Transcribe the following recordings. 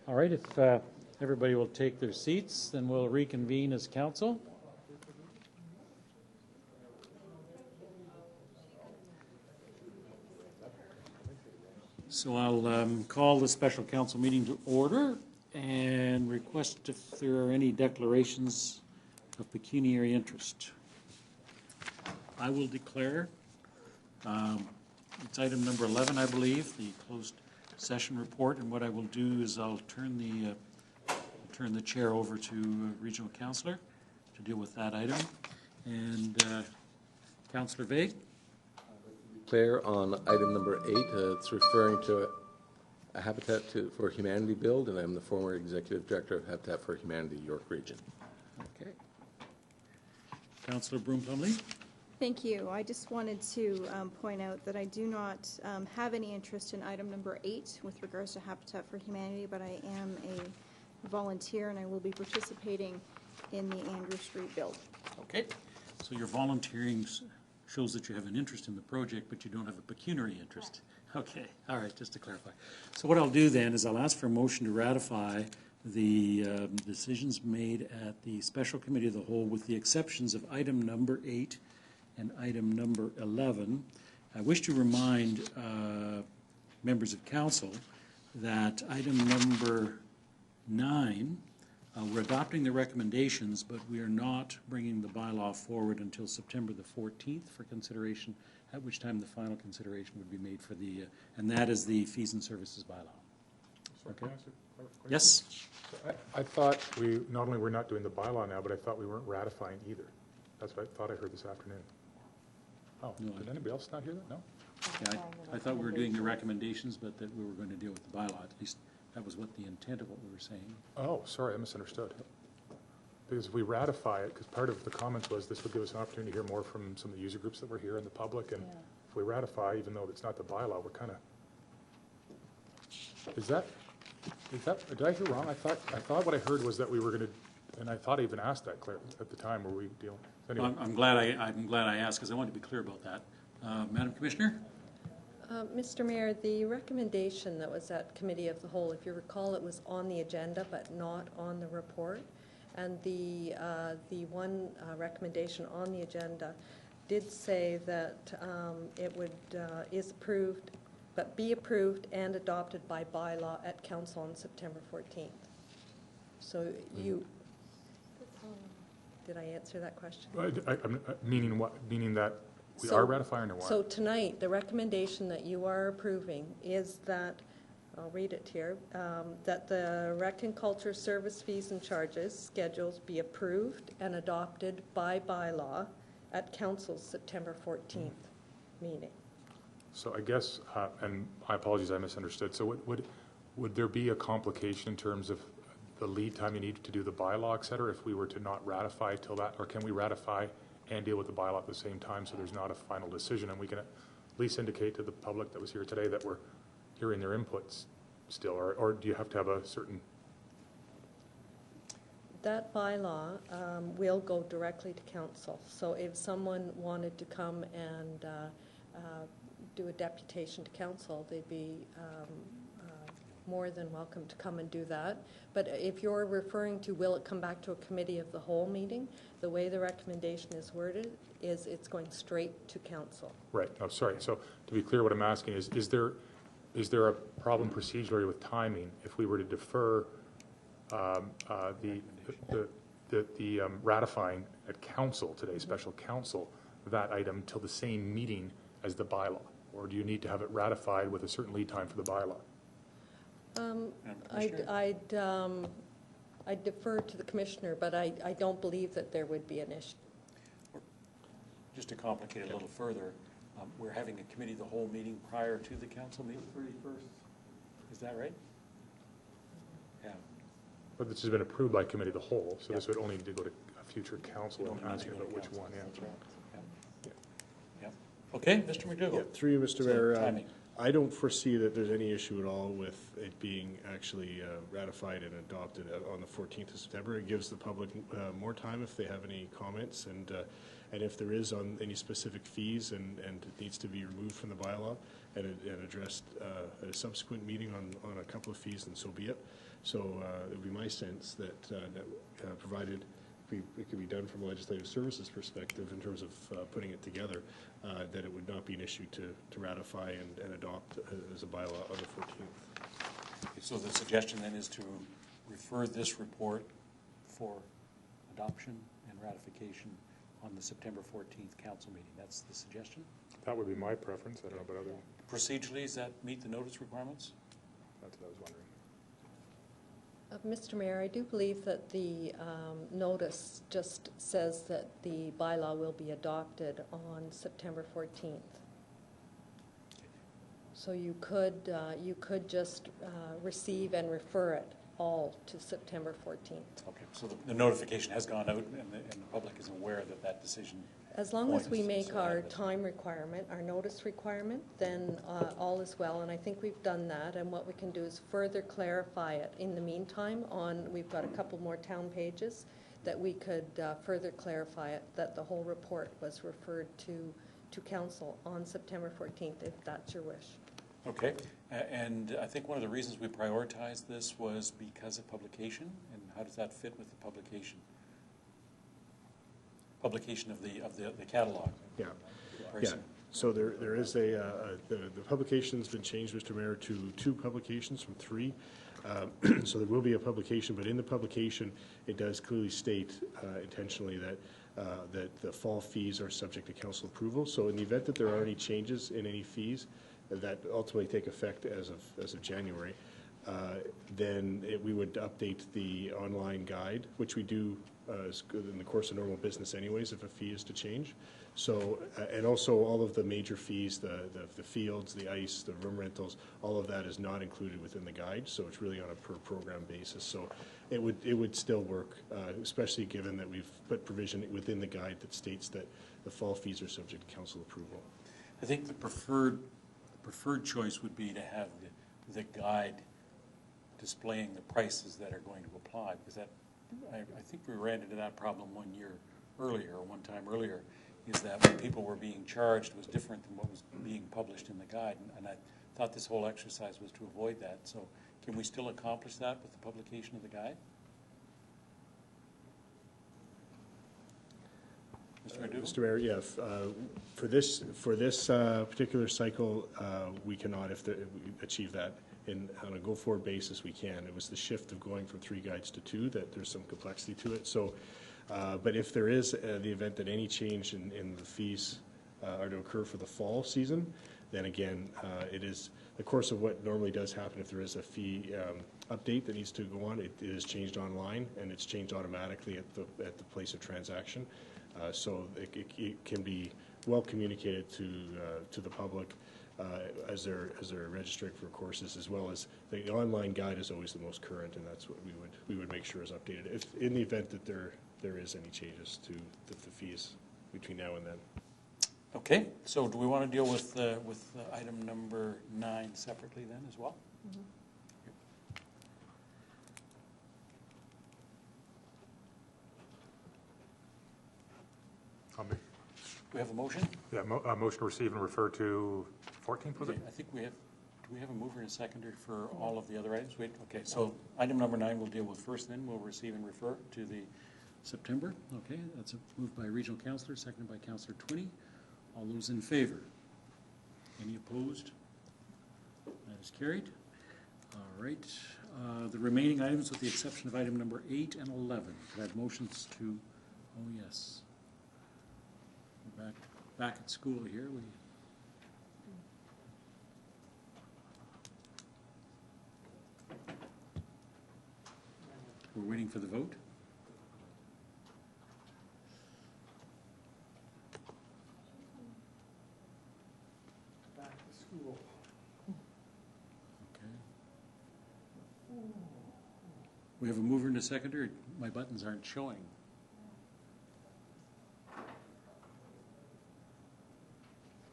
All right, if everybody will take their seats, then we'll reconvene as council. So I'll call the special council meeting to order and request if there are any declarations of pecuniary interest. I will declare, it's item number 11, I believe, the closed session report, and what I will do is I'll turn the chair over to regional councillor to deal with that item. And Councillor Vague. Declare on item number 8, it's referring to a Habitat for Humanity build, and I'm the former executive director of Habitat for Humanity York Region. Okay. Councillor Broom-Plumley. Thank you. I just wanted to point out that I do not have any interest in item number 8 with regards to Habitat for Humanity, but I am a volunteer and I will be participating in the Andrew Street build. Okay. So your volunteering shows that you have an interest in the project, but you don't have a pecuniary interest. Okay. All right. Just to clarify. So what I'll do then is I'll ask for a motion to ratify the decisions made at the Special Committee of the Whole with the exceptions of item number 8 and item number 11. I wish to remind members of council that item number 9, we're adopting the recommendations, but we are not bringing the bylaw forward until September the 14th for consideration, at which time the final consideration would be made for the, and that is the fees and services bylaw. Okay. Yes? I thought we, not only we're not doing the bylaw now, but I thought we weren't ratifying either. That's what I thought I heard this afternoon. Oh, No, did anybody else not hear that? No? Yeah, I thought we were doing the recommendations, but that we were going to deal with the bylaw. At least that was what the intent of what we were saying. Oh, sorry, I misunderstood. Because if we ratify it, because part of the comments was this would give us an opportunity to hear more from some of the user groups that were here in the public, and if we ratify, even though it's not the bylaw, we're kind of, is that, did I hear wrong? I thought what I heard was that we were going to, and I thought I even asked that, Claire, at the time, were we dealing? Anyway. I'm glad I asked, because I wanted to be clear about that. Madam Commissioner? Mr. Mayor, the recommendation that was at Committee of the Whole, if you recall, it was on the agenda but not on the report. And the one recommendation on the agenda did say that it would is approved, but be approved and adopted by bylaw at Council on September 14th. So you. Did I answer that question? Meaning what? Meaning that we are ratifying or what? So tonight, the recommendation that you are approving is that, I'll read it here, that the Rec and Culture service fees and charges schedules be approved and adopted by bylaw at Council's September 14th meeting. So I guess, and I apologize, I misunderstood. So would there be a complication in terms of the lead time you need to do the bylaw, et cetera, if we were to not ratify till that, or can we ratify and deal with the bylaw at the same time so there's not a final decision, and we can at least indicate to the public that was here today that we're hearing their inputs still, or do you have to have a certain? That bylaw will go directly to council. So if someone wanted to come and do a deputation to council, they'd be more than welcome to come and do that. But if you're referring to will it come back to a Committee of the Whole meeting, the way the recommendation is worded is it's going straight to council. Right. Oh, sorry. So to be clear, what I'm asking is there a problem procedurally with timing if we were to defer the ratifying at council today, special council, that item till the same meeting as the bylaw, or do you need to have it ratified with a certain lead time for the bylaw? I'd defer to the Commissioner, but I don't believe that there would be an issue. Just to complicate it a little further, we're having a Committee of the Whole meeting prior to the council meeting? 31st. Is that right? Yeah. But this has been approved by Committee of the Whole, so this would only need to go to a future council and ask about which one. Yeah. Okay, Mr. McDougall. Yeah, through you, Mr. Mayor. I don't foresee that there's any issue at all with it being actually ratified and adopted on the 14th of September. It gives the public more time if they have any comments, and if there is on any specific fees and it needs to be removed from the bylaw and addressed at a subsequent meeting on a couple of fees, then so be it. So it would be my sense that, provided it could be done from a legislative services perspective in terms of putting it together, that it would not be an issue to ratify and adopt as a bylaw on the 14th. So the suggestion then is to refer this report for adoption and ratification on the September 14th council meeting. That's the suggestion? That would be my preference. I don't know about other, Procedurally, does that meet the notice requirements? that's what I was wondering. Mr. Mayor, I do believe that the notice just says that the bylaw will be adopted on September 14th. So you could just receive and refer it all to September 14th. Okay, so the notification has gone out and the public is aware that that decision. As long as we Points, make so our that- time requirement, our notice requirement, then all is well, and I think we've done that, and what we can do is further clarify it. In the meantime, we've got a couple more town pages that we could further clarify it, that the whole report was referred to council on September 14th, if that's your wish. Okay, and I think one of the reasons we prioritized this was because of publication, and how does that fit with the publication? Publication of the catalog. Yeah. Pricing. So there is the publication's been changed, Mr. Mayor, to 2 publications from 3. So there will be a publication, but in the publication, it does clearly state intentionally that the fall fees are subject to council approval. So in the event that there are any changes in any fees that ultimately take effect as of January, then we would update the online guide, which we do in the course of normal business anyways if a fee is to change. So, and also all of the major fees, the fields, the ice, the room rentals, all of that is not included within the guide, so it's really on a per program basis. So it would still work, especially given that we've put provision within the guide that states that the fall fees are subject to council approval. I think the preferred choice would be to have the guide displaying the prices that are going to apply, because that, I think we ran into that problem one time earlier, is that when people were being charged was different than what was being published in the guide, and I thought this whole exercise was to avoid that. So can we still accomplish that with the publication of the guide? Mr. McDougall? Mr. Mayor, yeah, for this particular cycle, we cannot achieve that. On a go-forward basis, we can. It was the shift of going from 3 guides to 2 that there's some complexity to it. So, but if there is the event that any change in the fees are to occur for the fall season, then again, it is the course of what normally does happen. If there is a fee update that needs to go on, it is changed online, and it's changed automatically at the place of transaction. So it can be well communicated to the public as they're registering for courses, as well as the online guide is always the most current, and that's what we would make sure is updated if in the event that there is any changes to the fees between now and then. Okay, so do we want to deal with item number 9 separately then as well? Mm-hmm. We have a motion? Yeah, a motion to receive and refer to 14th, was it? I think we have, do we have a mover and a seconder for all of the other items? Wait, okay, so item number 9 we'll deal with first, then we'll receive and refer to the September. Okay, that's moved by Regional Councillor, seconded by Councillor Twinney. All those in favor? Any opposed? That is carried. All right, the remaining items with the exception of item number 8 and 11. Could I have motions to, oh yes. We're back at school here. We're waiting for the vote. Back to school. Okay. We have a mover and a seconder. My buttons aren't showing.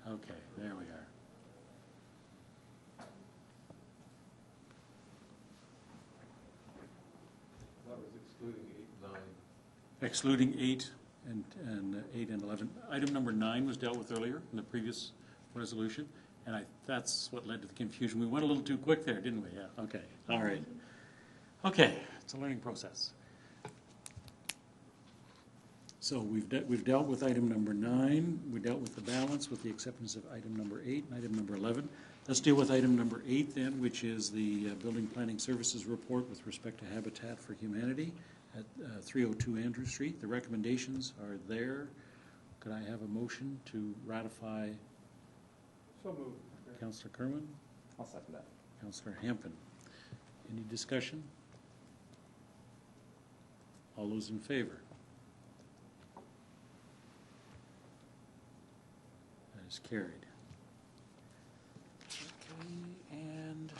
Okay, there we are. excluding 8 and 8 and 11. Item number 9 was dealt with earlier in the previous resolution, and that's what led to the confusion. We went a little too quick there, didn't we? Yeah, okay, all right. Okay, it's a learning process. So we've dealt with item number 9. We dealt with the balance with the acceptance of item number 8 and item number 11. Let's deal with item number 8 then, which is the Building Planning Services Report with respect to Habitat for Humanity at 302 Andrew Street. The recommendations are there. Could I have a motion to ratify? So moved. Councillor Kerwin? I'll second that. Councillor Hampton. Any discussion? All those in favor? That is carried. Okay, and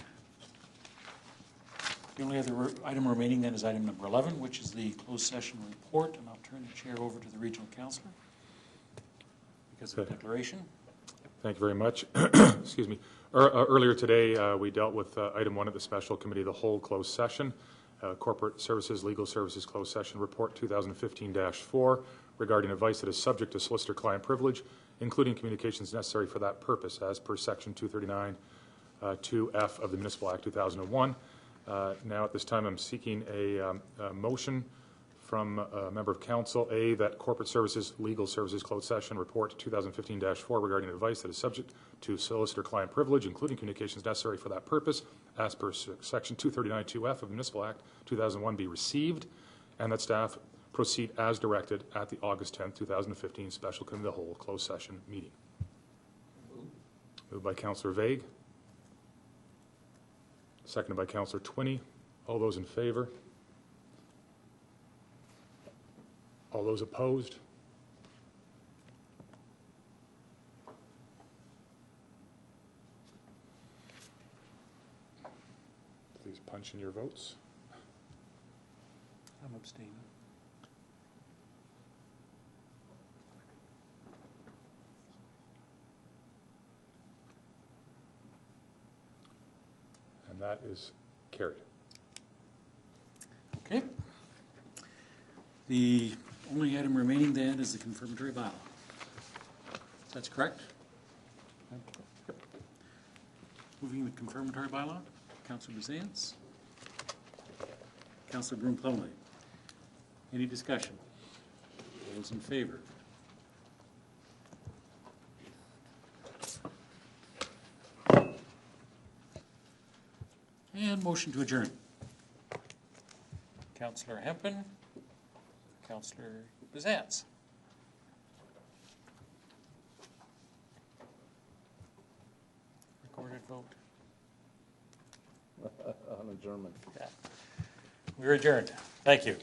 the only other item remaining then is item number 11, which is the closed session report, and I'll turn the chair over to the regional councillor because of the declaration. Thank you very much. Excuse me. Earlier today, we dealt with item 1 at the Special Committee of the Whole closed session, Corporate Services, Legal Services Closed Session Report 2015-4 regarding advice that is subject to solicitor-client privilege, including communications necessary for that purpose, as per Section 239 2F of the Municipal Act 2001. Now, at this time, I'm seeking a motion from a member of council, A, that Corporate Services, Legal Services Closed Session Report 2015-4 regarding advice that is subject to solicitor-client privilege, including communications necessary for that purpose, as per Section 239 2F of the Municipal Act 2001, be received, and that staff proceed as directed at the August 10th, 2015 Special Committee of the Whole closed session meeting. Moved by Councillor Vague. Seconded by Councillor Twinney. All those in favor? All those opposed? Please punch in your votes. I'm abstaining. And that is carried. Okay. The only item remaining then is the confirmatory bylaw. That's correct? Yep. Moving the confirmatory bylaw, Councillor Bazance. Councillor Broom-Plumley. Any discussion? All those in favor? And motion to adjourn. Councillor Hempin. Councillor Bazance. Recorded vote. On adjournment. Yeah. We're adjourned. Thank you.